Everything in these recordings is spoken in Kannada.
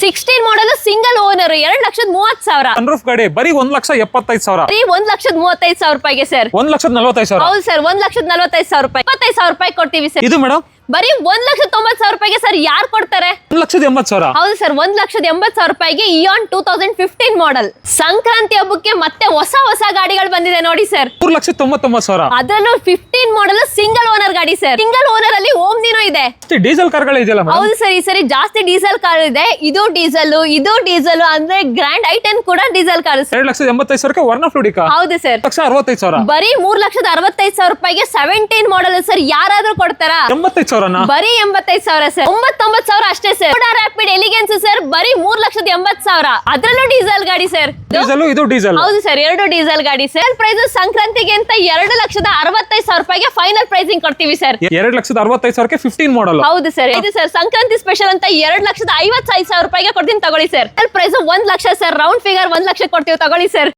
16 ಮಾಡಲ್ ಸಿಂಗಲ್ ಓನರ್ 2,30,000 ಸನ್ರೂಫ್ ಗಾಡಿ ಬರೀ 1,75,000 ಬರೀ 1,35,000 ರೂಪಾಯಿಗೆ ಸರ್. 1,45,000 ಹೌದು ಸರ್, 1,45,000 ರೂಪಾಯಿ 25,000 ರೂಪಾಯಿ ಕೊಡ್ತೀವಿ ಸರ್. ಇದು ಮೇಡಮ್ ಬರೀ 1,90,000 ರೂಪಾಯಿಗೆ ಸರ್ ಯಾರು ಕೊಡ್ತಾರೆ? 1,80,000 ಹೌದು ಸರ್, 1,80,000 ರೂಪಾಯಿಗೆ ಇಯಾನ್ 2015 ಮಾಡೆಲ್. ಸಂಕ್ರಾಂತಿ ಹಬ್ಬಕ್ಕೆ ಮತ್ತೆ ಹೊಸ ಗಾಡಿಗಳು ಬಂದಿದೆ ನೋಡಿ ಸರ್. 3,99,000 ಅದರಲ್ಲೂ 15 ಮಾಡೆಲ್ ಸಿಂಗಲ್ ಓನರ್ ಗಾಡಿ ಸರ್. ಸಿಂಗಲ್ ಓನರ್ ಅಲ್ಲಿ ಓಮ್ ದಿನೋ ಇದೆ. ಡೀಸೆಲ್ ಕಾರ್ಗಳು ಇದೆಯಲ್ಲ ಮೇಡಮ್? ಹೌದು ಸರ್, ಈ ಸರಿ ಜಾಸ್ತಿ ಡೀಸೆಲ್ ಕಾರ್ ಇದೆ. ಇದು ಡೀಸೆಲ್ ಅಂದ್ರೆ ಗ್ರ್ಯಾಂಡ್ ಐಟೆನ್ ಕೂಡ ಡೀಸೆಲ್ ಕಾರ್ ಸರ್. 2,80,000ಕ್ಕೆ ವರ್ಣ ಫ್ಲೂಡಿಕಾ. ಹೌದು ಸರ್, 1,65,000 ಬರೀ 3,65,000 ರೂಪಾಯಿಗೆ 17 ಮಾಡೆಲ್ ಸರ್. ಯಾರಾದ್ರೂ ಕೊಡ್ತಾರಾ? 85,000 ಬರೀ 85,000 ಸರ್. 99,000 ಅಷ್ಟೇ ಸರ್. ರ್ಯಾಪಿಡ್ ಎಲಿಗೆನ್ಸ್ ಸರ್ ಬರೀ 3,80,000. ಅದರಲ್ಲೂ ಡೀಸೆಲ್ ಗಾಡಿ ಸರ್. ಡೀಸೆಲ್ ಇದು ಡೀಸೆಲ್. ಹೌದು ಸರ್, ಎರಡು ಡೀಸೆಲ್ ಗಾಡಿ ಸರ್. ಪ್ರೈಸ್ ಸಂಕ್ರಾಂತಿಗೆ ಅಂತ 2,65,000 ರೂಪಾಯಿಗೆ ಫೈನಲ್ ಪ್ರೈಸಿಂಗ್ ಕೊಡ್ತೀವಿ ಸರ್. 2,65,000ಕ್ಕೆ 15 ಮಾಡೆಲ್. ಹೌದು ಸರ್, ಇದು ಸರ್ ಸಂಕ್ರಾಂತಿ ಸ್ಪೆಷಲ್ ಅಂತ 2,55,000 ರೂಪಾಯಿಗೆ ಕೊಡ್ತೀನಿ ತಗೊಳ್ಳಿ sir. Price 1,00,000 sir. Round figure 1,00,000 ಕೊಡ್ತೀವಿ ತಗೊಳ್ಳಿ ಸರ್.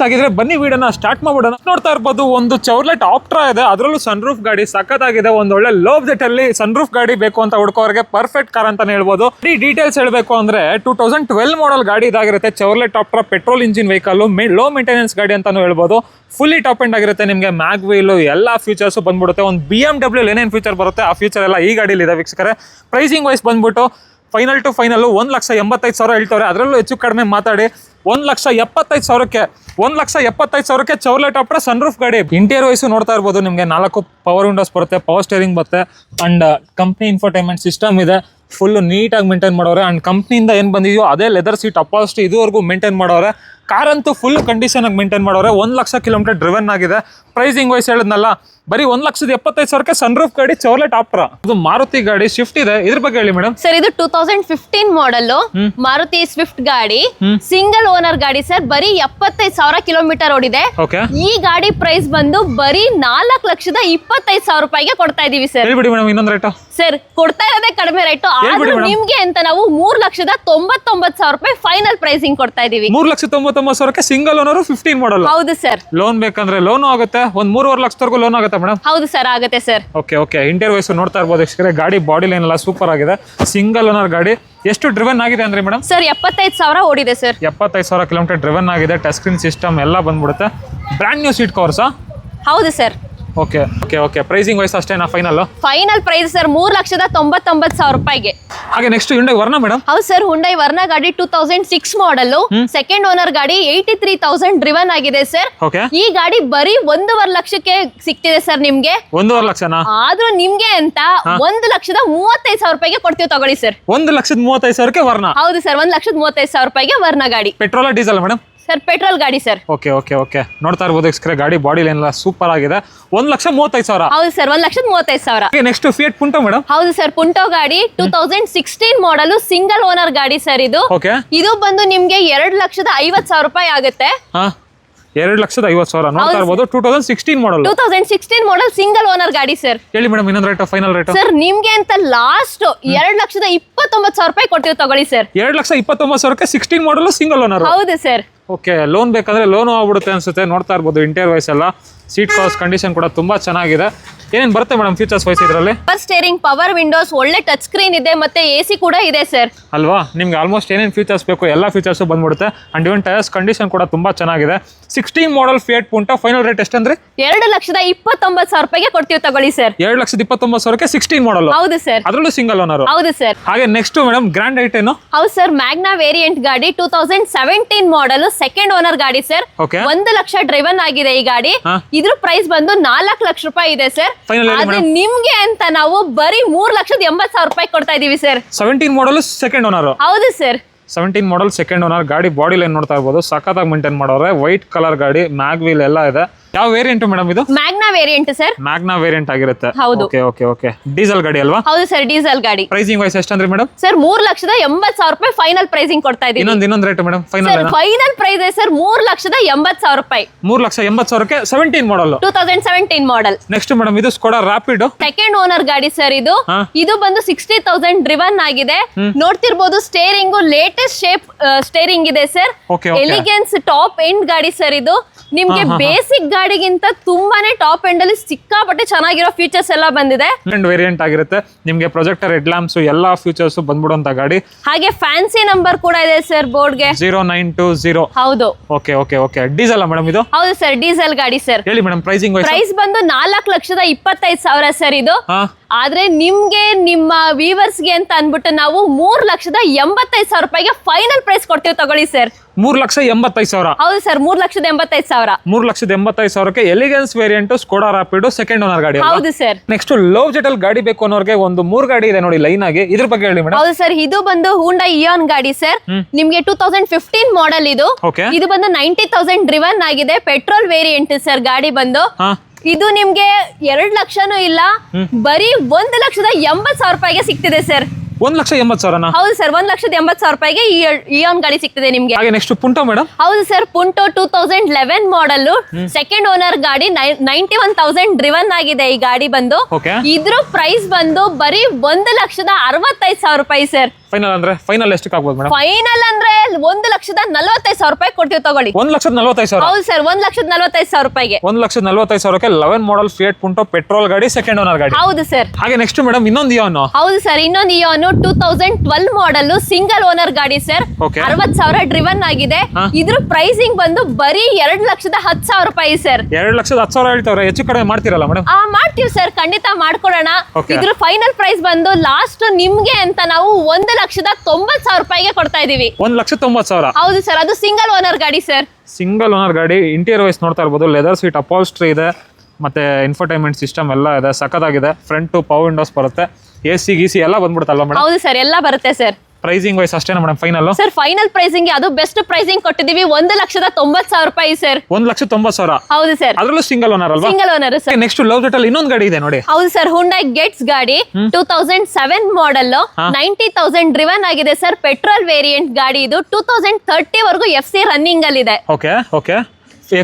ಆಗಿದ್ರೆ ಬನ್ನಿ ವಿಡಿಯೋನ ಸ್ಟಾರ್ಟ್ ಮಾಡ್ಬಿಡೋಣ. ನೋಡ್ತಾ ಇರ್ಬೋದು ಒಂದು ಚೌರ್ಲೆಟ್ ಆಪ್ಟ್ರಾ ಇದೆ, ಅದರಲ್ಲೂ ಸನ್ರೂಫ್ ಗಾಡಿ ಸಖತ್ತಾಗಿದೆ. ಒಂದು ಒಳ್ಳೆ ಲೋ ಬಜೆಟ್ ಅಲ್ಲಿ ಸನ್ರೂಫ್ ಗಾಡಿ ಬೇಕು ಅಂತ ಹುಡ್ಕೋರಿಗೆ ಪರ್ಫೆಕ್ಟ್ ಕಾರ್ ಅಂತಾನೆ ಹೇಳ್ಬೋದು. ಈ ಡೀಟೇಲ್ಸ್ ಹೇಳಬೇಕು ಅಂದ್ರೆ 2012 ಮಾಡೆಲ್ ಗಾಡಿ ಇದಾಗಿರುತ್ತೆ. Chevrolet Optra petrol engine vehicle, low maintenance ಗಾಡಿ ಅಂತಾನು ಹೇಳ್ಬೋದು. ಫುಲ್ಲಿ ಟಾಪ್ ಎಂಡ್ ಆಗಿರುತ್ತೆ. ನಿಮಗೆ ಮ್ಯಾಗ್ ವೀಲ್ ಎಲ್ಲಾ ಫೀಚರ್ಸ್ ಬಂದ್ಬಿಡುತ್ತೆ. ಒಂದು BMW ಏನೇನು ಫೀಚರ್ ಬರುತ್ತೆ ಆ ಫೀಚರ್ ಎಲ್ಲ ಈ ಗಾಡಿಲಿ ಇದೆ ವೀಕ್ಷಕರೇ. ಪ್ರೈಸಿಂಗ್ ವೈಸ್ ಬಂದ್ಬಿಟ್ಟು ಫೈನಲ್ ಟು ಫೈನಲ್ 1,85,000 ಹೇಳ್ತಾರೆ. ಅದರಲ್ಲೂ ಹೆಚ್ಚು ಕಡಿಮೆ ಮಾತಾಡಿ 1,75,000ಕ್ಕೆ 1,75,000ಕ್ಕೆ ಚೌರ್ಲೆಟ್ ಆಪ್ಟ್ರಾ ಸನ್ರೂಫ್ ಗಾಡಿ. ಇಂಟೀರಿಯರ್ ವೈಸು ನೋಡ್ತಾ ಇರ್ಬೋದು. ನಿಮಗೆ 4 ಪವರ್ ವಿಂಡೋಸ್ ಬರುತ್ತೆ, ಪವರ್ ಸ್ಟೇರಿಂಗ್ ಬರುತ್ತೆ ಅಂಡ್ ಕಂಪ್ನಿ ಇನ್ಫೋಟೈನ್ಮೆಂಟ್ ಸಿಸ್ಟಮ್ ಇದೆ. ಫುಲ್ ನೀಟಾಗಿ ಮೇಂಟೈನ್ ಮಾಡೋರೆ ಅಂಡ್ ಕಂಪ್ನಿಯಿಂದ ಏನು ಬಂದಿದೆಯೋ ಅದೇ ಲೆದರ್ ಸೀಟ್ ಅಪಾಸಿಟಿ ಇದುವರೆಗೂ ಮೇಂಟೈನ್ ಮಾಡೋರೆ. ಕಾರ್ ಅಂತೂ ಫುಲ್ ಕಂಡೀಷನ್ ಆಗಿ ಮೇಂಟೈನ್ ಮಾಡೋರೆ. 1,00,000 ಕಿಲೋಮೀಟರ್ ಡ್ರಿವನ್ ಆಗಿದೆ. ಪ್ರೈಸಿಂಗ್ ವೈಸ್ ಹೇಳಿದ್ನಲ್ಲ ಬರೀ 1,75,000ಕ್ಕೆ ಸನ್ರೂಫ್ ಗಾಡಿ ಚೌರ್ಲೆಟ್ ಆಪ್ಟ್ರಾ. ಇದು ಮಾರುತಿ ಗಾಡಿ ಸ್ವಿಫ್ಟ್ ಇದೆ, ಇದ್ರ ಬಗ್ಗೆ ಹೇಳಿ ಮೇಡಮ್. ಸರ್ ಇದು 2015 ಮಾಡೆಲ್ ಮಾರುತಿ ಸ್ವಿಫ್ಟ್ ಗಾಡಿ, ಸಿಂಗಲ್ ಓನರ್ ಗಾಡಿ ಸರ್. ಬರೀ 75,000 ಕಿಲೋಮೀಟರ್ ಓಡಿದೆ. ಈ ಗಾಡಿ ಪ್ರೈಸ್ ಬಂದು ಬರೀ 4,25,000 ರೂಪಾಯಿಗೆ ಕೊಡ್ತಾ ಇದೀವಿ ಸರ್. ಹೇಳ್ಬಿಡಿ ಮೇಡಮ್ ಇನ್ನೊಂದು ರೇಟ್. ಸರ್ ಕೊಡ್ತಾ ಇರೋದೇ ಕಡಿಮೆ ರೇಟ್, ಆದ್ರೂ ನಿಮ್ಗೆ ಅಂತ ನಾವು 3,99,000 ರೂಪಾಯಿ ಫೈನಲ್ ಪ್ರೈಸಿಂಗ್ ಕೊಡ್ತಾ ಇದೀವಿ. 3,99,000ಕ್ಕೆ ಸಿಂಗಲ್ ಓನರ್ 15 ಮಾಡೆಲ್. ಹೌದು ಸರ್. ಲೋನ್ ಬೇಕಂದ್ರೆ ಲೋನ್ ಆಗುತ್ತೆ. ಒಂದ್ 3.5 ಲಕ್ಷದವರೆಗೂ ಲೋನ್ ಆಗುತ್ತೆ ಮೇಡಮ್. ಹೌದು ಸರ್, ಆಗುತ್ತೆ ಸರ್. ಓಕೆ ಇಂಟೀರಿಯರ್ ವೈಸ್ ನೋಡ್ತಾ ಇರ್ಬೋದು ವೀಕ್ಷಕರೇ. ಗಾಡಿ ಬಾಡಿ ಲೈನ್ ಎಲ್ಲ ಸೂಪರ್ ಆಗಿದೆ. ಸಿಂಗಲ್ ಓನರ್ ಗಾಡಿ. ಎಷ್ಟು ಡ್ರಿವನ್ ಆಗಿದೆ ಅಂದ್ರೆ ಮೇಡಮ್? ಸರ್ 75,000 ಓಡಿದೆ ಸರ್. 75,000 ಕಿಲೋಮೀಟರ್ ಡ್ರಿವನ್ ಆಗಿದೆ. ಟಚ್ ಸ್ಕ್ರೀನ್ ಸಿಸ್ಟಮ್ ಎಲ್ಲ ಬಂದ್ಬಿಡುತ್ತೆ. ಬ್ರ್ಯಾಂಡ್ ನ್ಯೂ ಸೀಟ್ ಕವರ್ಸಾ? ಹೌದು ಸರ್. ಓಕೆ ಪ್ರೈಸಿಂಗ್ ವೈಸ್ ಅಷ್ಟೇನಾ ಫೈನಲ್ ಪ್ರೈಸ್ ಸರ್ 3,99,000 ರೂಪಾಯಿಗೆ. ಹಾಗೆ ನೆಕ್ಸ್ಟ್ ಹ್ಯುಂಡೈ ವರ್ನಾ ಮೇಡಮ್. ಹೌದು ಸರ್, ಹುಂಡೈ ವರ್ನಾ ಗಾಡಿ 2006 ಮಾಡೆಲ್, ಸೆಕೆಂಡ್ ಓನರ್ ಗಾಡಿ. 83,000 ಡ್ರಿವನ್ ಆಗಿದೆ ಸರ್. ಈ ಗಾಡಿ ಬರೀ 1.5 ಲಕ್ಷಕ್ಕೆ ಸಿಗ್ತಿದೆ ಸರ್ ನಿಮ್ಗೆ. 1.5 ಲಕ್ಷನಾ? ಆದ್ರೂ ನಿಮ್ಗೆ ಅಂತ 1,35,000 ರೂಪಾಯಿಗೆ ಕೊಡ್ತೀವಿ ತಗೊಳ್ಳಿ ಸರ್. 1,35,000ಕ್ಕೆ ವರ್ನಾ? ಹೌದು ಸರ್, 1,35,000 ರೂಪಾಯಿಗೆ ವರ್ನಾ ಗಾಡಿ. Petrol diesel madam? Sir petrol ಗಾಡಿ ಸರ್. ಓಕೆ ನೋಡ್ತಾ ಇರ್ಬೋದು ಎಕ್ಸ್ಕ್ರೆ ಗಾಡಿ ಬಾಡಿ ಲೈನ್ ಎಲ್ಲ ಸೂಪರ್ ಆಗಿದೆ. 1,35,000. ಹೌದು ಸರ್, 1,35,000. Next fiat ಪುಂಟೋ madam. ಹೌದು ಸರ್, ಪುಂಟೋ ಗಾಡಿ 2016 ಮಾಡೆಲ್ ಸಿಂಗಲ್ ಓನರ್ ಗಾಡಿ ಸರ್. ಇದು ಬಂದು ನಿಮ್ಗೆ 2,50,000 ರೂಪಾಯಿ ಆಗುತ್ತೆ. 2,50,000 ನೋಡ್ತಾ ಇರ್ಬೋದು. 2016 ಮಾಡೆಲ್ ಸಿಂಗಲ್ ಓನರ್ ಗಾಡಿ ಸರ್. ಹೇಳಿ ಮೇಡಮ್ ಇನ್ನೊಂದು ರೇಟ್ ಫೈನಲ್ ರೇಟ್. ಸರ್ ನಿಮ್ಗೆ ಅಂತ ಲಾಸ್ಟ್ 2,29,000 ರೂಪಾಯಿ ಕೊಡ್ತೀವಿ ತಗೊಳ್ಳಿ ಸರ್. 2,29,000ಕ್ಕೆ 16 ಮಾಡೆಲ್ ಸಿಂಗಲ್ ಓನರ್. ಹೌದು ಸರ್. ಲೋನ್ ಬೇಕಾದ್ರೆ ಲೋನು ಆಗ್ಬಿಡುತ್ತೆ ಅನ್ಸುತ್ತೆ. ನೋಡ್ತಾ ಇರ್ಬೋದು ಇಂಟೀರಿಯರ್ ವೈಸ್ ಎಲ್ಲ ಸೀಟ್ ಕವರ್ಸ್ ಕಂಡೀಷನ್ ಕೂಡ ತುಂಬಾ ಚೆನ್ನಾಗಿದೆ. ಏನೇನು ಬರುತ್ತೆ ಮೇಡಮ್ ಫೀಚರ್ಸ್ ವೈಸ್ ಇದರಲ್ಲಿ? ಪವರ್ ಸ್ಟೇರಿಂಗ್, ಪವರ್ ವಿಂಡೋಸ್, ಒಳ್ಳೆ ಟಚ್ ಸ್ಕ್ರೀನ್ ಇದೆ, ಮತ್ತೆ AC ಕೂಡ ಇದೆ ಸರ್. ಅಲ್ವಾ? ನಿಮ್ಗೆ ಆಲ್ಮೋಸ್ಟ್ ಏನೇನು ಫೀಚರ್ಸ್ ಬೇಕು ಎಲ್ಲ ಫೀಚರ್ಸ್ ಬಂದ್ಬಿಡುತ್ತೆ. ಅಂಡ್ ಇವನ್ ಟೈರ್ಸ್ ಕಂಡೀಷನ್ ಕೂಡ ತುಂಬಾ ಚೆನ್ನಾಗಿದೆ. 16 model Fiat Punto final rate ಎಷ್ಟಂದ್ರೆ? 2,29,000 ರೂಪಾಯಿಗೆ ಕೊಡ್ತೀವಿ ತಗೊಳ್ಳಿ ಸರ್. 2,29,000ಕ್ಕೆ 16 ಮಾಡೆಲ್. ಹೌದು ಸರ್. ಅದರಲ್ಲೂ ಸಿಂಗಲ್ ಓನರ್. ಹೌದು ಸರ್. ಹಾಗೆ ನೆಕ್ಸ್ಟ್ ಮೇಡಮ್ ಗ್ರ್ಯಾಂಡ್ ಐಟೆನ್. ಹೌದು ಸರ್, ಮ್ಯಾಗ್ನಾ ವೇರಿಯಂಟ್ ಗಾಡಿ 2017 ಮಾಡೆಲ್ ಸೆಕೆಂಡ್ ಓನರ್ ಗಾಡಿ ಸರ್. 1 ಲಕ್ಷ ಡ್ರೈವನ್ ಆಗಿದೆ ಈ ಗಾಡಿ. ಇದ್ರ ಪ್ರೈಸ್ ಬಂದು 4 ಲಕ್ಷ ರೂಪಾಯಿ ಇದೆ ಸರ್. ಆದ್ರೆ ನಿಮ್ಗೆ ಅಂತ ನಾವು ಬರೀ 3,80,000 ರೂಪಾಯಿ ಕೊಡ್ತಾ ಇದೀವಿ ಸರ್. 17 model second owner. ಹೌದು ಸರ್. 17 ಮಾಡೆಲ್ ಸೆಕೆಂಡ್ ಓನರ್ ಗಾಡಿ ಬಾಡಿ ಲೈನ್ ನೋಡ್ತಾ ಇರ್ಬೋದು. ಸಖತ್ತಾಗಿ ಮೇಂಟೈನ್ ಮಾಡೋರೆ. ವೈಟ್ ಕಲರ್ ಗಾಡಿ, ಮ್ಯಾಗ್ ವೀಲ್ ಎಲ್ಲ ಇದೆ. ಯಾವ ವೇರಿಯಂಟ್ ಮೇಡಮ್ ಇದು? Magna variant sir. Magna variant ಆಗಿರುತ್ತೆ. ಹೌದು. ಓಕೆ ಡೀಸೆಲ್ ಗಾಡಿ ಅಲ್ವಾ? ಹೌದು ಸರ್, ಡೀಸೆಲ್ ಗಾಡಿ. ಪ್ರೈಸಿಂಗ್ ವೈಸ್ ಎಷ್ಟಂದ್ರೆ ಮೇಡಮ್? ಸರ್ 3,80,000 ರೂಪಾಯಿ ಫೈನಲ್ ಪ್ರೈಸಿಂಗ್ ಕೊಡ್ತಾ ಇದೀವಿ. ಇನ್ನೊಂದು rate madam final price sir 3,80,000 ರೂಪಾಯಿ. 3,80,000ಕ್ಕೆ 17 ಮಾಡೆಲ್ 2017 ಮಾಡೆಲ್. ನೆಕ್ಸ್ಟ್ ಮೇಡಮ್ ಇದು ಸ್ಕೋಡಾ ರಾಪಿಡ್ ಸೆಕೆಂಡ್ ಓನರ್ ಗಾಡಿ ಸರ್. ಇದು ಬಂದು 60,000 ಡ್ರಿವನ್ ಆಗಿದೆ. ನೋಡ್ತಿರ್ಬೋದು ಸ್ಟೇರಿಂಗ್ ಲೇಟೆಸ್ಟ್ ಶೇಪ್ ಸ್ಟೇರಿಂಗ್ ಇದೆ ಸರ್. ಎಲಿಗೆನ್ಸ್ ಟಾಪ್ ಎಂಡ್ ಗಾಡಿ ಸರ್. ಇದು ನಿಮ್ಗೆ ಬೇಸಿಕ್ ಗಾಡಿಗಿಂತ ತುಂಬಾನೇ ಟಾಪ್ ಎಂಡ್ ಅಲ್ಲಿ ಸಿಕ್ಕಾಪಟ್ಟೆ ಚೆನ್ನಾಗಿರೋ ಫೀಚರ್ಸ್ ಎಲ್ಲ ಬಂದಿದೆ. ವೇರಿಯಂಟ್ ಆಗಿರುತ್ತೆ ನಿಮ್ಗೆ ಪ್ರೊಜೆಕ್ಟರ್ ಹೆಡ್ ಲ್ಯಾಂಪ್ಸ್ ಎಲ್ಲಾ ಫೀಚರ್ಸ್ ಬಂದ್ಬಿಡುವಂತ ಗಾಡಿ. ಹಾಗೆ ಫ್ಯಾನ್ಸಿ ನಂಬರ್ ಕೂಡ ಇದೆ ಸರ್ ಬೋರ್ಡ್ಗೆ 0920. ಹೌದು. Okay okay okay diesel madam ಇದು? ಹೌದು ಸರ್ ಡೀಸೆಲ್ ಗಾಡಿ ಸರ್. ಹೇಳಿ ಮೇಡಮ್ ಪ್ರೈಸಿಂಗ್ ಪ್ರೈಸ್ ಬಂದು 4,25,000 ಸರ್ ಇದು. ಆದ್ರೆ ನಿಮ್ಗೆ ನಿಮ್ಮ ವ್ಯೂವರ್ಸ್ ಗೆ ಅಂತ ಅನ್ಬಿಟ್ಟು ನಾವು 3,85,000 ರೂಪಾಯಿಗೆ ಫೈನಲ್ ಪ್ರೈಸ್ ಕೊಡ್ತೀವಿ ತಗೊಳ್ಳಿ ಸರ್. 3,85,000. ಹೌದು ಸರ್ 3,85,000. 3,85,000ಕ್ಕೆ elegance variant Skoda Rapid second owner ಗಾಡಿ. ಹೌದು ಸರ್. ನೆಕ್ಸ್ಟ್ ಲವ್ ಜೆಟ್ ಅಲ್ಲಿ ಗಾಡಿ ಬೇಕು ಅನ್ನೋರ್ಗೆ ಒಂದು 3 ಗಾಡಿ ಇದೆ ನೋಡಿ ಲೈನ್ ಆಗಿ, ಇದ್ರ ಬಗ್ಗೆ ಹೇಳಿ ಮೇಡಮ್. ಹೌದು ಸರ್ ಇದು ಬಂದು Hyundai Eon ಗಾಡಿ ಸರ್. ನಿಮ್ಗೆ 2015 ಮಾಡೆಲ್ ಇದು. ಇದು ಬಂದು 90,000 ಡ್ರಿವನ್ ಆಗಿದೆ, ಪೆಟ್ರೋಲ್ ವೇರಿಯಂಟ್ ಸರ್ ಗಾಡಿ ಬಂದು. ಇದು ನಿಮ್ಗೆ 2 ಲಕ್ಷನೂ ಇಲ್ಲ, ಬರೀ 1,80,000 ರೂಪಾಯಿಗೆ ಸಿಗ್ತಿದೆ ಸರ್. 1,80,000. ಹೌದು ಸರ್ 1,80,000 ರೂಪಾಯಿಗೆ ಇಯಾನ್ ಗಾಡಿ ಸಿಗ್ತದೆ ನಿಮ್ಗೆ. ಹಾಗೆ ನೆಕ್ಸ್ಟ್ ಪುಂಟೋ ಮೇಡಮ್. ಹೌದು ಸರ್ ಪುಂಟೋ 2011 ಮಾಡೆಲ್ ಸೆಕೆಂಡ್ ಓನರ್ ಗಾಡಿ, 91,000 ಡ್ರಿವನ್ ಆಗಿದೆ ಈ ಗಾಡಿ ಬಂದು. ಇದ್ರ ಪ್ರೈಸ್ ಬಂದು ಬರೀ 1,65,000 ರೂಪಾಯಿ ಸರ್. ಫೈನಲ್ ಅಂದ್ರೆ ಫೈನಲ್ ಎಷ್ಟಕ್ಕೆ ಆಗ್ಬೋದು ಮೇಡಮ್? ಫೈನಲ್ ಅಂದ್ರೆ 1,45,000 ರೂಪಾಯಿ ಕೊಡ್ತೀವಿ ತಗೊಳ್ಳಿ. 1,45,000. ಹೌದು ಸರ್ 1,45,000 ರೂಪಾಯಿಗೆ. 1,45,000ಕ್ಕೆ 11 ಮಾಡೆಲ್ ಫಿಯಟ್ ಪುಂಟೋ ಪೆಟ್ರೋಲ್ ಗಾಡಿ ಸೆಕೆಂಡ್ ಓನರ್ ಗಾಡಿ. ಹೌದು ಸರ್. ಹಾಗೆ ನೆಕ್ಸ್ಟ್ ಮೇಡಮ್ ಇನ್ನೊಂದು ಇಯಾನ್. ಹೌದು ಸರ್ ಇನ್ನೊಂದು ಇಯಾನ್ 2012 ಮಾಡೆಲ್ ಸಿಂಗಲ್ ಓನರ್ ಗಾಡಿ ಸರ್. 60,000 ಡ್ರಿವನ್ ಆಗಿದೆ. ಇದ್ರ ಪ್ರೈಸಿಂಗ್ ಬಂದು ಬರೀ 2,10,000 ರೂಪಾಯಿ ಸರ್. 2,10,000 ಹೇಳ್ತಾವ್ರೆ, ಹೆಚ್ಚು ಕಡಿಮೆ ಮಾಡ್ತೀರಲ್ಲ ಮೇಡಮ್? ಮಾಡ್ತೀವಿ ಸರ್, ಖಂಡಿತ ಮಾಡ್ಕೊಡೋಣ. ಇದ್ರ ಫೈನಲ್ ಪ್ರೈಸ್ ಬಂದು ಲಾಸ್ಟ್ ನಿಮ್ಗೆ ಅಂತ ನಾವು 1,90,000 ರೂಪಾಯಿಗೆ ಕೊಡ್ತಾ ಇದೀವಿ. 1,90,000. ಹೌದು ಸರ್ ಅದು ಸಿಂಗಲ್ ಓನರ್ ಗಾಡಿ ಸರ್. ಸಿಂಗಲ್ ಓನರ್ ಗಾಡಿ. ಇಂಟೀರಿಯರ್ ವೈಸ್ ನೋಡ್ತಾ ಇರ್ಬೋದು, ಲೆದರ್ ಸೀಟ್ ಅಪಾಲ್ಸ್ಟ್ರಿ ಇದೆ, ಮತ್ತೆ ಇನ್ಫೋಟೈನ್ಮೆಂಟ್ ಸಿಸ್ಟಮ್ ಎಲ್ಲ ಇದೆ, ಸಖತ್ತಾಗಿದೆ. ಫ್ರಂಟ್ ಪವರ್ ವಿಂಡೋಸ್ ಬರುತ್ತೆ, AC ಗೀಸಿ ಎಲ್ಲ ಬಂದ್ಬಿಡುತ್ತಲ್ವಾ ಮೇಡಮ್? ಹೌದು ಸರ್ ಎಲ್ಲ ಬರುತ್ತೆ ಸರ್. ಪ್ರೈಸಿಂಗ್ ವೈಸ್ ಅಷ್ಟೇನಾ madam final? Sir final pricing ಅದು ಬೆಸ್ಟ್ ಪ್ರೈಸಿಂಗ್ ಕೊಟ್ಟಿದೀವಿ 1,90,000 ರೂಪಾಯಿ ಸರ್. 1,90,000. ಹೌದು ಸರ್. ಅದರಲ್ಲೂ ಸಿಂಗಲ್ ಓನರ್ ಅಲ್ವಾ? Single owner sir. Next love jet ಅಲ್ಲಿ ಇನ್ನೊಂದು ಗಾಡಿ ಇದೆ ನೋಡಿ. ಹೌದು ಸರ್ Hyundai Getz ಗಾಡಿ 2007 ಮಾಡೆಲ್, 90,000 ಡ್ರಿವನ್ ಆಗಿದೆ ಸರ್, ಪೆಟ್ರೋಲ್ ವೇರಿಯಂಟ್ ಗಾಡಿ ಇದು. 2030 ವರೆಗೂ FC ರನ್ನಿಂಗ್ ಅಲ್ಲಿ ಇದೆ. ಓಕೆ ಓಕೆ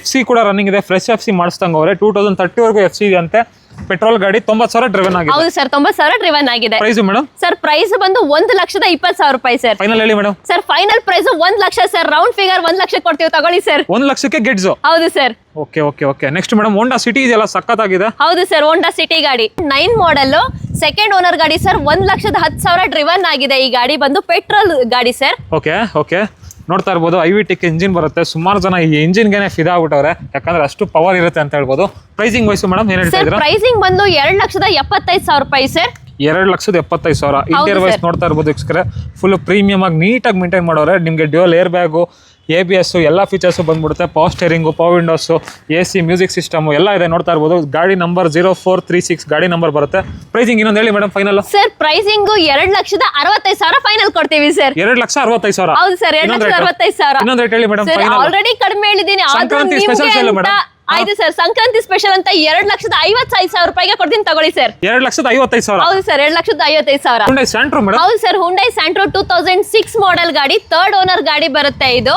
FC ಕೂಡ ರನ್ನಿಂಗ್ ಇದೆ, ಫ್ರೆಶ್ FC ಮಾಡಿಸ್ದಂಗೆ ಅವರೇ. 2030 ವರೆಗೂ FC ಇದೆ ಅಂತೆ. ಪೆಟ್ರೋಲ್ ಗಾಡಿ 90,000 ಡ್ರಿವನ್ ಆಗಿದೆ. ಹೌದು ಸರ್ 90,000 ಡ್ರಿವನ್ ಆಗಿದೆ. Price madam? ಸರ್ ಪ್ರೈಸ್ ಬಂದು 1,20,000 ರೂಪಾಯಿ ಸರ್. ಫೈನಲ್ ಹೇಳಿ madam. Sir final price 1 lakh sir, round figure 1 lakh ಕೊಡ್ತೀವಿ ತಗೊಳ್ಳಿ ಸರ್. 1 ಲಕ್ಷಕ್ಕೆ ಗೆಟ್ಸ್. ಹೌದು sir. Okay okay okay next madam Honda City ಇದೆಯಲ್ಲ ಸಖತ್ತಾಗಿದೆ. ಹೌದು ಸರ್ ಹೋಂಡಾ ಸಿಟಿ ಗಾಡಿ 9 ಮಾಡೆಲ್ ಸೆಕೆಂಡ್ ಓನರ್ ಗಾಡಿ ಸರ್. 1,10,000 ಡ್ರಿವನ್ ಆಗಿದೆ ಈ ಗಾಡಿ ಬಂದು, ಪೆಟ್ರೋಲ್ ಗಾಡಿ ಸರ್. ಓಕೆ ಓಕೆ ನೋಡ್ತಾ ಇರ್ಬೋದು IVTech ಇಂಜಿನ್ ಬರುತ್ತೆ. ಸುಮಾರು ಜನ ಈ ಇಂಜಿನ್ಗೆ ಫಿದಾ ಆಗ್ಬಿಟ್ಟವ್ರೆ, ಯಾಕಂದ್ರೆ ಅಷ್ಟು ಪವರ್ ಇರುತ್ತೆ ಅಂತ ಹೇಳ್ಬೋದು. ಪ್ರೈಸಿಂಗ್ ವೈಸ್ ಮೇಡಮ್ ಏನ್ ಹೇಳ್ತಾ ಇದ್ದೀರಾ? ಪ್ರೈಸಿಂಗ್ ಬಂದು 2,75,000 ರೂಪಾಯಿ ಸರ್. 2,75,000. ಇಂಟೀರಿಯರ್ ವೈಸ್ ನೋಡ್ತಾ ಇರ್ಬೋದು ವೀಕ್ಷಕರೇ, ಫುಲ್ ಪ್ರೀಮಿಯಂ ಆಗಿ ನೀಟಾಗಿ ಮೇಂಟೈನ್ ಮಾಡೋರೆ. ನಿಮಗೆ ಡ್ಯೂಯಲ್ ಏರ್ ಬ್ಯಾಗು, ABS ಎಲ್ಲ ಫೀಚರ್ಸ್ ಬಂದ್ಬಿಡುತ್ತೆ. Power steering, power Windows, AC music system ಎಲ್ಲ ಇದೆ. ನೋಡ್ತಾ ಇರ್ಬೋದು ಗಾಡಿ ನಂಬರ್ 0436 ಗಾಡಿ ನಂಬರ್ ಬರುತ್ತೆ. ಪ್ರೈಸಿಂಗ್ ಇನ್ನೊಂದು ಹೇಳಿ madam final? Sir pricing 2,65,000 final ಕೊಡ್ತೀವಿ ಸರ್. 2,65,000. ಹೌದು ಸರ್ 2,65,000. ಇನ್ನೊಂದು ರೇಟ್ ಹೇಳಿ ಮೇಡಮ್ ಫೈನಲ್? ಆಲ್ರೆಡಿ ಕಡಿಮೆ ಹೇಳಿದ್ದೀನಿ. ಸಂಕ್ರಾಂತಿ ಸ್ಪೆಷಲ್ ಇಲ್ಲ ಮೇಡಮ್? ಆಯ್ತು ಸರ್ ಸಂಕ್ರಾಂತಿ ಸ್ಪೆಷಲ್ ಅಂತ 2,55,000 ರೂಪಾಯಿಗೆ ಕೊಡ್ತೀನಿ ತಗೊಳ್ಳಿ ಸರ್. 2,55,000. ಹೌದು ಸರ್ 2,55,000. Hyundai Santro madam? ಹೌದು ಸರ್ Hyundai Santro 2006 ಮಾಡೆಲ್ ಗಾಡಿ, 3rd ಓನರ್ ಗಾಡಿ ಬರುತ್ತೆ ಇದು.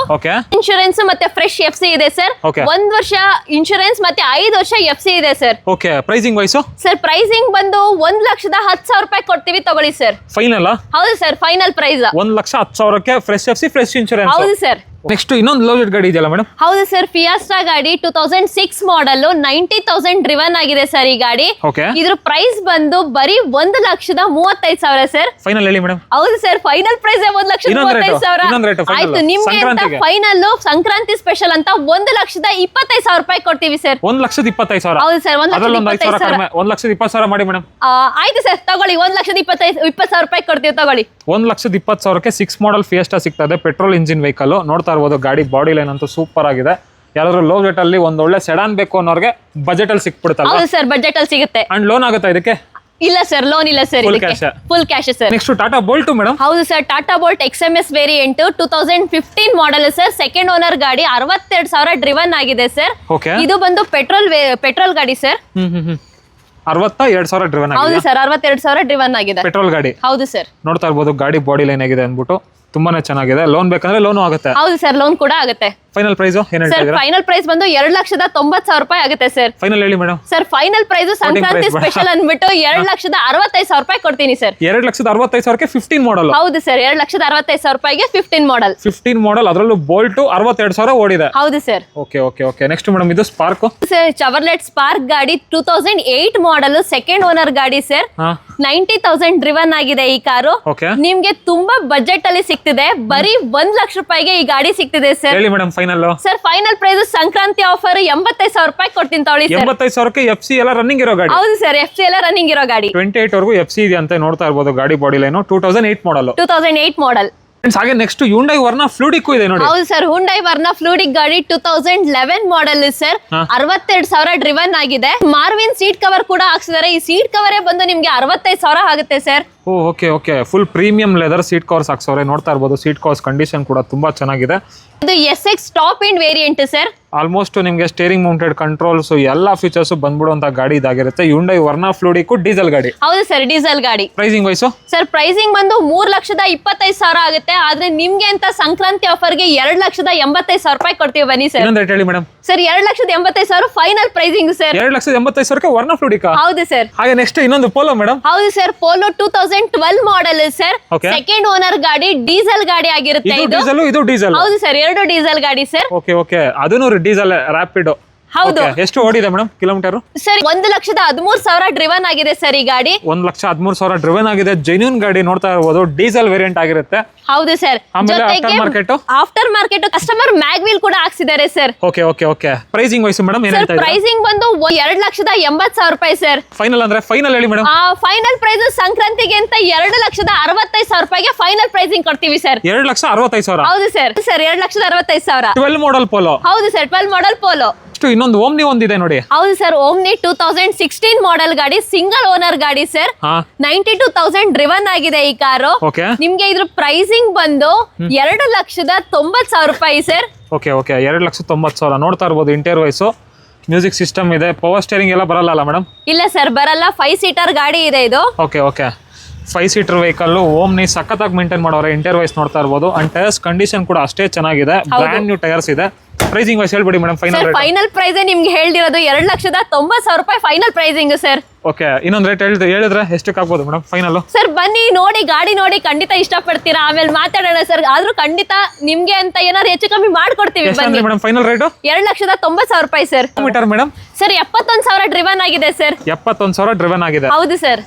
ಇನ್ಶೂರೆನ್ಸ್ ಮತ್ತೆ ಫ್ರೆಶ್ FC ಇದೆ ಸರ್. 1 ವರ್ಷ ಇನ್ಶೂರೆನ್ಸ್ ಮತ್ತೆ 5 ವರ್ಷ FC ಇದೆ sir. Okay pricing wise? Sir pricing ಬಂದು 1,10,000 ರೂಪಾಯಿ ಕೊಡ್ತೀವಿ ತಗೊಳ್ಳಿ ಸರ್. ಫೈನಲ್? ಹೌದು ಸರ್ ಫೈನಲ್ ಪ್ರೈಸ್ 1,10,000ಕ್ಕೆ ಫ್ರೆಶ್ FC ಫ್ರೆಶ್ ಇನ್ಶೂರೆನ್ಸ್. ಹೌದು ಸರ್. ನೆಕ್ಸ್ಟ್ ಇನ್ನೊಂದು ಲವ್ ಜೆಟ್ ಗಾಡಿ ಇದೆಯಲ್ಲ ಮೇಡಮ್? ಹೌದು ಸರ್ ಫಿಯಾಸ್ಟಾ ಗಾಡಿ 2006 ಮಾಡೆಲ್, 90,000 ಡ್ರಿವನ್ ಆಗಿದೆ ಸರ್ ಈ ಗಾಡಿ. ಇದ್ರ ಪ್ರೈಸ್ ಬಂದು ಬರೀ 1,35,000 ಸರ್. ಫೈನಲ್ ಹೇಳಿ ಮೇಡಮ್? ಹೌದು ಸರ್ ಫೈನಲ್ ಪ್ರೈಸ್ 1,35,000. ಆಯ್ತು ನಿಮ್ಗೆ ಅಂತ ಫೈನಲ್ ಸಂಕ್ರಾಂತಿ ಸ್ಪೆಷಲ್ ಅಂತ 1,25,000 ರೂಪಾಯಿ ಕೊಡ್ತೀವಿ ಸರ್. 1,25,000. ಹೌದು ಸರ್ 1,25,000. 1,20,000 ಮಾಡಿ ಮೇಡಮ್. ಆಯ್ತು ಸರ್ ತಗೊಳ್ಳಿ 1,20,000 ರೂಪಾಯಿ ಕೊಡ್ತೀವಿ ತಗೊಳ್ಳಿ. 1,20,000ಕ್ಕೆ 6 ಮಾಡೆಲ್ ಫಿಯೆಸ್ಟಾ ಸಿಗ್ತದೆ, ಪೆಟ್ರೋಲ್ ಇಂಜಿನ್ ವೆಹಿಕಲ್. ನೋಡ್ತಾ ಇರ್ಬೋದು ಗಾಡಿ ಬಾಡಿ ಲೈನ್ ಅಂತೂ ಸೂಪರ್ ಆಗಿದೆ. ಯಾರಾದ್ರೂ ಲೋ ಬಜೆಟ್ ಅಲ್ಲಿ ಒಂದ್ ಒಳ್ಳೆ ಸೆಡಾನ್ ಬೇಕು ಅನ್ನೋರ್ಗೆ ಬಜೆಟ್ ಅಲ್ಲಿ ಸಿಕ್ಬಿಡುತ್ತಲ್ಲ? ಹೌದು ಸರ್ ಬಜೆಟ್ ಅಲ್ಲಿ ಸಿಗುತ್ತೆ. ಅಂಡ್ ಲೋನ್ ಆಗುತ್ತಾ ಇದಕ್ಕೆ? ಇಲ್ಲ ಸರ್ ಲೋನ್ ಇಲ್ಲ sir, full cash sir. Next Tata Bolt madam? ಹೌದು sir Tata Bolt XMS variant 2015 model sir, second owner ಗಾಡಿ, 62,000 ಡ್ರಿವನ್ ಆಗಿದೆ ಸರ್. ಇದು ಬಂದು ಪೆಟ್ರೋಲ್ ಗಾಡಿ ಸರ್. 62,000 ಡ್ರಿವನ್ ಆಗಿದೆ. ಹೌದು ಸರ್ 62,000 ಡ್ರಿವನ್ ಆಗಿದೆ ಪೆಟ್ರೋಲ್ ಗಾಡಿ. ಹೌದು ಸರ್. ನೋಡ್ತಾ ಇರ್ಬೋದು ಗಾಡಿ ಬಾಡಿ ಲೈನ್ ಆಗಿದೆ ಅಂದ್ಬಿಟ್ಟು ತುಂಬಾನೇ ಚೆನ್ನಾಗಿದೆ. ಲೋನ್ ಬೇಕಂದ್ರೆ ಲೋನು ಆಗುತ್ತೆ. ಹೌದು ಸರ್, ಲೋನ್ ಕೂಡ ಆಗುತ್ತೆ. ಫೈನಲ್ ಪ್ರೈಸ್ ಏನ್ ಹೇಳ್ತಾ ಸರ್ ಇದ್ದೀರಾ? ಫೈನಲ್ ಪ್ರೈಸ್ ಬಂದು 2,90,000 ರೂಪಾಯಿ ಆಗುತ್ತೆ ಸರ್. ಫೈನಲ್ ಹೇಳಿ madam. Sir final price Sankranti special ಅಂದ್ಬಿಟ್ಟು 2,65,000 ರೂಪಾಯಿ ಕೊಡ್ತೀನಿ ಸರ್. 2,65,000ಕ್ಕೆ 15 ಮಾಡಲ್. ಹೌದು ಸರ್, 2,65,000 ರೂಪಾಯಿಗೆ 15 ಮಾಡಲ್. 15 ಮಾಡಲ್, ಅದರಲ್ಲೂ ಬೋಲ್ಟ್ 62,000 ಓಡಿದೆ. ಹೌದು sir. Okay okay okay. Next madam ಇದು ಸ್ಪಾರ್ಕ್. ಸರ್ ಚವರ್ಲೆಟ್ ಸ್ಪಾರ್ಕ್ ಗಾಡಿ 2008 ಮಾಡಲ್, ಸೆಕೆಂಡ್ ಓನರ್ ಗಾಡಿ ಸರ್. 90,000 ಡ್ರಿವನ್ ಆಗಿದೆ ಈ ಕಾರು. ಓಕೆ. ನಿಮ್ಗೆ ತುಂಬಾ ಬಜೆಟ್ ಅಲ್ಲಿ ಸಿಗ್ತಿದೆ. ಬರೀ 1,00,000 ರೂಪಾಯಿಗೆ ಈ ಗಾಡಿ ಸಿಗ್ತಿದೆ ಸರ್. ಹೇಳಿ madam final. Sir final price Sankranti offer 85,000 ರೂಪಾಯಿ ಕೊಡ್ತೀನಿ ತಗೊಳ್ಳಿ ಸರ್. 85,000ಕ್ಕೆ FC ಎಲ್ಲ ರನ್ನಿಂಗ್ ಇರೋ ಗಾಡಿ. ಹೌದು ಸರ್, FC ಎಲ್ಲ ರನ್ನಿಂಗ್ ಇರೋ ಗಾಡಿ. 28 ವರೆಗೂ FC ಇದೆ ಅಂತ ನೋಡ್ತಾ ಇರಬಹುದು. ಗಾಡಿ ಬಾಡಿ ಲೈನ್ 2008 ಮಾಡಲ್. 2008 ಮಾಡಲ್. ಹಾಗೆ ನೆಕ್ಸ್ಟ್ ಹ್ಯುಂಡೈ ವರ್ನಾ ಫ್ಲೂಡಿಕ್ ಇದೆ ನೋಡಿ. ಹೌದು ಸರ್, ಹುಂಡೈ ವರ್ನಾ ಫ್ಲೂಡಿಕ್ ಗಾಡಿ 2011 ಮಾಡಲ್ ಸರ್. 62,000 ಡ್ರಿವನ್ ಆಗಿದೆ. ಮಾರ್ವಿನ್ ಸೀಟ್ ಕವರ್ ಕೂಡ ಹಾಕ್ಸಿದ್ದಾರೆ. ಈ ಸೀಟ್ ಕವರೇ ಬಂದು ನಿಮ್ಗೆ 65,000 ಆಗುತ್ತೆ sir. Okay okay. Full premium leather seat covers ಹಾಕ್ಸವ್ರೆ. ನೋಡ್ತಾ ಇರಬಹುದು. ಸೀಟ್ ಕವರ್ಸ್ ಕಂಡೀಷನ್ ಕೂಡ ತುಂಬಾ ಚೆನ್ನಾಗಿದೆ. ಇದು SX top end variant sir. Almost ನಿಮಗೆ ಸ್ಟೇರಿಂಗ್ ಮೌಂಟೆಡ್ ಕಂಟ್ರೋಲ್ಸ್ ಎಲ್ಲಾ ಫೀಚರ್ಸ್ ಬಂದ್ಬಿಡುವಂತ ಗಾಡಿ ಇದಾಗಿರುತ್ತೆ. ಹ್ಯುಂಡೈ ವರ್ನಾ ಫ್ಲೂಡಿಕ್ ಡೀಸೆಲ್ ಗಾಡಿ. ಹೌದು ಸರ್, ಡೀಸೆಲ್ ಗಾಡಿ. ಪ್ರೈಸಿಂಗ್ ವೈಸ್ ಸರ್ ಪ್ರೈಸಿಂಗ್ ಬಂದು 3,25,000 ಆಗುತ್ತೆ. ಆದ್ರೆ ನಿಮ್ಗೆ ಅಂತ ಸಂಕ್ರಾಂತಿ ಆಫರ್ಗೆ 2,80,000 ರೂಪಾಯಿ ಕೊಡ್ತೀವಿ. ಬನ್ನಿ ಸರ್. ಇನ್ನೊಂದು ರೇಟ್ ಹೇಳಿ madam. Sir 2,80,000 final pricing sir. 2,80,000ಕ್ಕೆ ವರ್ನಾ ಫ್ಲೂಡಿಕ್. ಹೌದು ಸರ್. ಹಾಗೆ ನೆಕ್ಸ್ಟ್ ಇನ್ನೊಂದು ಪೋಲೋ ಮೇಡಮ್. ಹೌದು sir, Polo 2012 model sir. Second owner ಗಾಡಿ, ಡೀಸೆಲ್ ಗಾಡಿ ಆಗಿರುತ್ತೆ ಇದು. ಇದು ಡೀಸೆಲ್. ಹೌದು ಸರ್, 2 ಡೀಸೆಲ್ ಗಾಡಿ ಸರ್. Okay okay. ಅದನ್ನು ಡೀಸೆಲ್ ರ್ಯಾಪಿಡ್. ಹೌದು. ಎಷ್ಟು ಓಡಿದೆ ಮೇಡಮ್ ಕಿಲೋಮೀಟರ್? ಸರ್ 1,13,000 ಡ್ರಿವನ್ ಆಗಿದೆ ಸರ್ ಈ ಗಾಡಿ. 1,13,000 ಡ್ರಿವನ್ ಆಗಿದೆ. ಜೆನ್ಯೂನ್ ಗಾಡಿ ನೋಡ್ತಾ ಇರಬಹುದು. ಡೀಸೆಲ್ ವೇರಿಯಂಟ್ ಆಗಿರುತ್ತೆ. ಹೌದು sir. After market customer mag wheel ಕೂಡ ಹಾಕ್ಸಿದ್ದಾರೆ sir. Okay okay okay. Pricing wise madam ಏನ್ ಹೇಳ್ತಾ ಇದ್ದೀರಾ? ಪ್ರೈಸಿಂಗ್ ಬಂದು 2,80,000 ರೂಪಾಯಿ ಸರ್. ಫೈನಲ್ ಅಂದ್ರೆ ಫೈನಲ್ ಹೇಳಿ ಮೇಡಮ್. ಫೈನಲ್ ಪ್ರೈಸ್ ಸಂಕ್ರಾಂತಿಗೆ ಅಂತ 2,65,000 ರೂಪಾಯಿಗೆ ಫೈನಲ್ ಪ್ರೈಸಿಂಗ್ ಕೊಡ್ತೀವಿ ಸರ್. 2,65,000. ಹೌದು ಸರ್. ಸರ್ 2,65,000. 12 model Polo. ಹೌದು ಸರ್, 12 ಮಾಡಲ್ ಪೋಲೋ. ಇನ್ನೊಂದು ಓಮ್ನಿ ಒಂದಿದೆ ನೋಡಿ. ಹೌದು ಸರ್, ಓಮ್ನಿ 2016 ಮಾಡಲ್ ಗಾಡಿ, ಸಿಂಗಲ್ ಓನರ್ ಗಾಡಿ ಸರ್. 92,000 ಡ್ರಿವನ್ ಆಗಿದೆ ಈ ಕಾರು. ನಿಮ್ಗೆ ಇದ್ರ ಪ್ರೈಸಿಂಗ್ ಬಂದು 2,90,000 ರೂಪಾಯಿ ಸರ್. Okay okay. 2,90,000 ನೋಡ್ತಾ ಇರಬಹುದು. ಇಂಟೀರಿಯರ್ ವೈಸ್ ಮ್ಯೂಸಿಕ್ ಸಿಸ್ಟಮ್ ಇದೆ. ಪವರ್ ಸ್ಟೇರಿಂಗ್ ಎಲ್ಲ ಬರಲ್ಲ ಮೇಡಮ್? ಇಲ್ಲ ಸರ್, ಬರಲ್ಲ. 5 ಸೀಟರ್ ಗಾಡಿ ಇದೆ ಇದು. Okay okay. 5 seater vehicle. Omni ಸಖತ್ತಾಗಿ ಮೇಂಟೈನ್ ಮಾಡೋರೆ. ಇಂಟೀರಿಯರ್ ವೈಸ್ ನೋಡ್ತಾ ಇರಬಹುದು. ಅಂಡ್ ಟೈರ್ಸ್ ಕಂಡೀಷನ್ ಕೂಡ ಅಷ್ಟೇ ಚೆನ್ನಾಗಿದೆ. ಬ್ರ್ಯಾಂಡ್ ನ್ಯೂ ಟೈರ್ಸ್ ಇದೆ. ಪ್ರೈಸಿಂಗ್ ವೈಸ್ ಹೇಳ್ಬಿಡಿ ಮೇಡಮ್. ಫೈನಲ್ ಪ್ರೈಸ್ ನಿಮ್ಗೆ ಹೇಳಿರೋದು 2,90,000 ರೂಪಾಯಿ ಫೈನಲ್ ಪ್ರೈಸಿಂಗ್ ಸರ್. ಓಕೆ. ಇನ್ನೊಂದು ರೇಟ್ ಹೇಳಿದ್ರೆ ಎಷ್ಟಕ್ಕೆ ಆಗ್ಬೋದು ಮೇಡಮ್ ಫೈನಲ್? ಸರ್ ಬನ್ನಿ, ನೋಡಿ ಗಾಡಿ ನೋಡಿ ಖಂಡಿತ ಇಷ್ಟಪಡ್ತೀರಾ. ಆಮೇಲೆ ಮಾತಾಡೋಣ ಸರ್. ಆದ್ರೂ ಖಂಡಿತ ನಿಮ್ಗೆ ಅಂತ ಏನಾದ್ರು ಹೆಚ್ಚು ಕಮ್ಮಿ ಮಾಡ್ಕೊಡ್ತೀವಿ. ಬನ್ನಿ ಮೇಡಮ್. ಫೈನಲ್ ರೇಟ್ 2,90,000 ರೂಪಾಯಿ sir. Meter madam? Sir 71,000 driven ಆಗಿದೆ ಸರ್. 71,000 ಡ್ರಿವನ್ ಆಗಿದೆ. ಹೌದು ಸರ್.